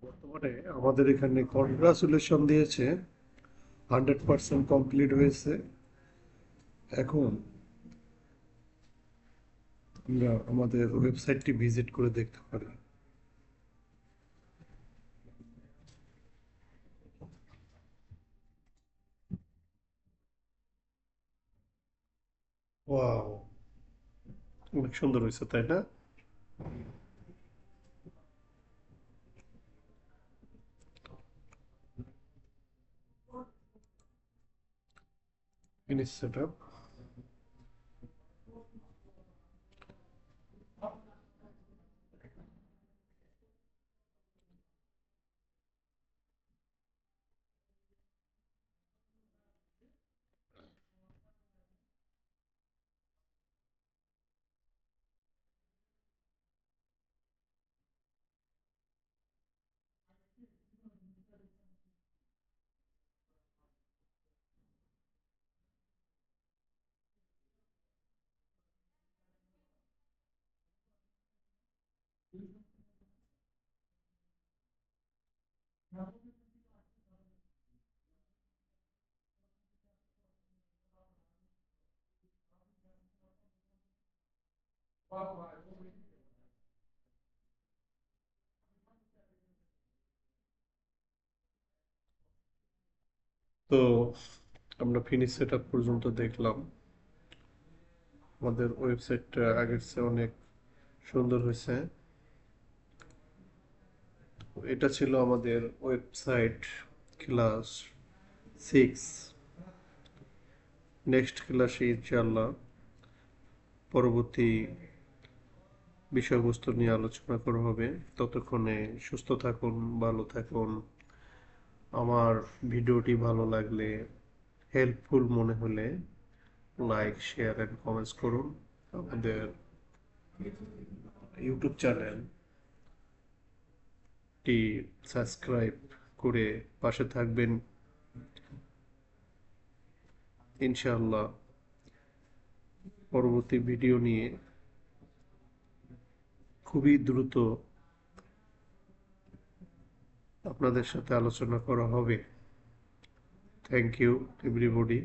বর্তমানে আমাদের এখানে কনগ্রাচুলেশন দিয়েছে, 100% কমপ্লিট হয়েছে। এখন আমরা আমাদের ওয়েবসাইটটি ভিজিট করে দেখতে পারি। ওয়াও, অনেক সুন্দর হয়েছে তাই না? Finish set up. তো আমরা ফিনিশ সেট আপ পর্যন্ত দেখলাম। আমাদের ওয়েবসাইটটা আগের চেয়ে অনেক সুন্দর হয়েছে। এটা ছিল আমাদের ওয়েবসাইট ক্লাস 6। নেক্সট ক্লাসে ইনশাআল্লাহ পরবর্তী বিষয়বস্তু নিয়ে আলোচনা করা হবে। ততক্ষণে সুস্থ থাকুন, ভালো থাকুন। আমার ভিডিওটি ভালো লাগলে, হেল্পফুল মনে হলে লাইক, শেয়ার অ্যান্ড কমেন্টস করুন। আমাদের ইউটিউব চ্যানেলটি সাবস্ক্রাইব করে পাশে থাকবেন। ইনশাআল্লাহ পরবর্তী ভিডিও নিয়ে খুবই দ্রুত আপনাদের সাথে আলোচনা করা হবে। Thank you everybody.